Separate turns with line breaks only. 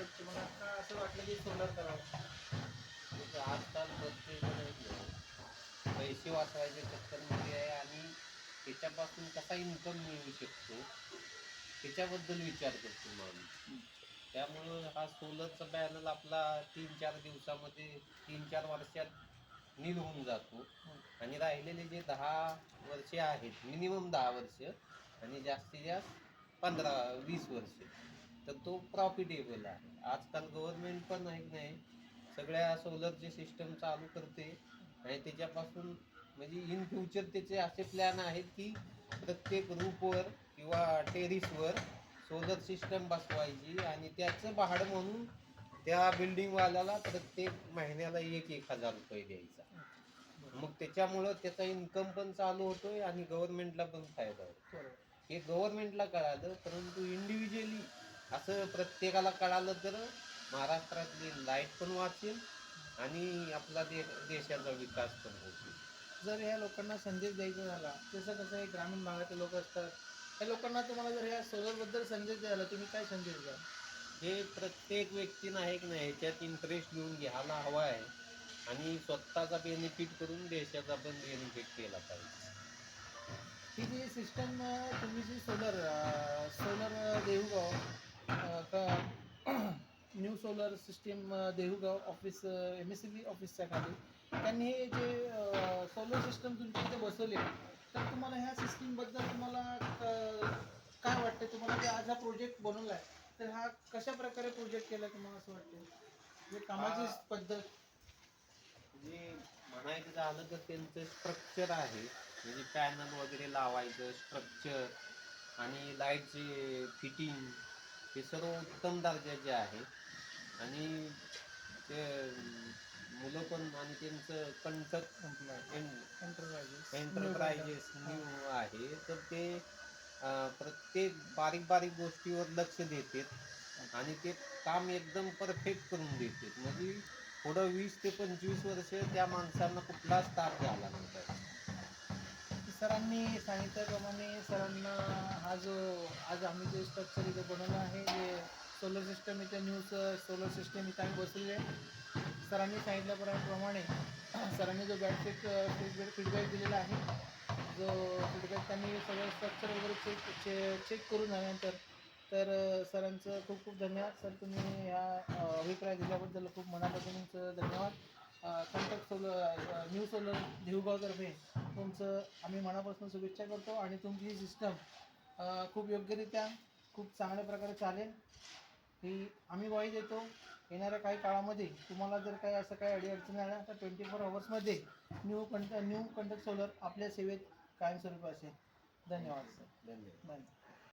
Concept तुम्हाला का असं वाटलं की सोलर करावं?
आजकाल प्रत्येक पैसे वाचवायच्या चक्करमध्ये आहे आणि त्याच्यापासून कसा इन्कम मिळू शकतो त्याच्याबद्दल विचार करतो माणूस. त्यामुळं हा सोलरचा पॅनल आपला 3-4 दिवसामध्ये 3-4 वर्षात नील होऊन जातो. आणि राहिलेले जे 10 वर्षे आहेत, मिनिमम 10 वर्ष आणि जास्तीत जास्त 15-20 वर्ष, तर तो प्रॉफिटेबल आहे. आजकाल गव्हर्नमेंट पण आहे नाही सगळ्या सोलरचे सिस्टम चालू करते आणि त्याच्यापासून म्हणजे इन फ्युचर त्याचे असे प्लॅन आहेत की प्रत्येक रूफवर किंवा टेरिसवर सोलर सिस्टम बसवायची आणि त्याचं भाडं म्हणून त्या बिल्डिंगवाल्याला प्रत्येक महिन्याला 1,000 रुपये द्यायचा. मग त्याच्यामुळं त्याचा इन्कम पण चालू होतोय आणि गव्हर्नमेंटला पण फायदा होतो.
बरोबर.
हे गव्हर्नमेंटला कळालं, परंतु इंडिव्हिज्युअली असं प्रत्येकाला कळालं तर महाराष्ट्रातली लाईट पण वाचेल आणि आपला देशाचा विकास पण होईल.
जर ह्या लोकांना संदेश द्यायचा झाला, जसं कसं हे ग्रामीण भागातले लोक असतात, त्या लोकांना तुम्हाला जर ह्या सोलरबद्दल संदेश द्यायला तुम्ही काय संदेश द्याल?
हे प्रत्येक व्यक्तीनं आहे की नाही ह्याच्यात इंटरेस्ट घेऊन घ्यायला हवा आहे आणि स्वतःचा बेनिफिट करून देशाचा पण बेनिफिट केला पाहिजे.
ही जी सिस्टम तुम्ही जी सोलर सोलर देऊळगाव का new solar system Deulgaon office MSCB ऑफिसच्या खाली त्यांनी हे जे सोलर सिस्टम तुमच्या इथे बसवले, तर तुम्हाला ह्या सिस्टीमबद्दल तुम्हाला काय वाटते? तुम्हाला जे आज हा प्रोजेक्ट बनवला आहे, तर हा कशा प्रकारे प्रोजेक्ट केला तुम्हाला असं वाटते? म्हणजे कामाची
हा
पद्धत.
जे म्हणायचं झालं तर त्यांचं स्ट्रक्चर आहे म्हणजे पॅनल वगैरे लावायचं स्ट्रक्चर आणि लाईटचे फिटिंग हे सर्व उत्तम दर्जाचे आहे. आणि ते मुलं पण आणि त्यांचं
एंटरप्राइजेस न्यू
एंटरप्राइजेस
हां.
न्यू आहे तर ते प्रत्येक बारीक बारीक गोष्टीवर लक्ष देतात आणि ते काम एकदम परफेक्ट करून देतात. म्हणजे पुढं 20 ते 25 वर्ष त्या माणसांना कुठलाच ताप झाला नाही पाहिजे.
सरांनी सांगितल्याप्रमाणे सरांना हा जो आज आम्ही जे स्ट्रक्चर इथे बनवलं आहे, जे सोलर सिस्टम इथे न्यू सोलर सिस्टम इथे आम्ही बसवले आहे. सरांनी सांगितल्याप्रमाणे सरांनी जो फीडबॅक दिलेला आहे, जो फीडबॅक त्यांनी सगळं स्ट्रक्चर वगैरे चेक करून झाल्यानंतर, तर सरांचं खूप खूप धन्यवाद. सर तुम्ही ह्या अभिप्राय दिल्याबद्दल खूप मनापासून धन्यवाद. कंटक सोलर न्यू सोलर देऊगावतर्फे तुमचं आम्ही मनापासून शुभेच्छा करतो आणि तुमची ही सिस्टम खूप योग्यरित्या खूप चांगल्या प्रकारे चालेल ही आम्ही ग्वाही देतो. येणाऱ्या काही काळामध्ये तुम्हाला जर काही असं काही अडीअडचणी आल्या तर 24 आवर्समध्ये न्यू कंटक सोलर आपल्या सेवेत कायमस्वरूपी असेल. धन्यवाद सर.
धन्यवाद.
धन्यवाद.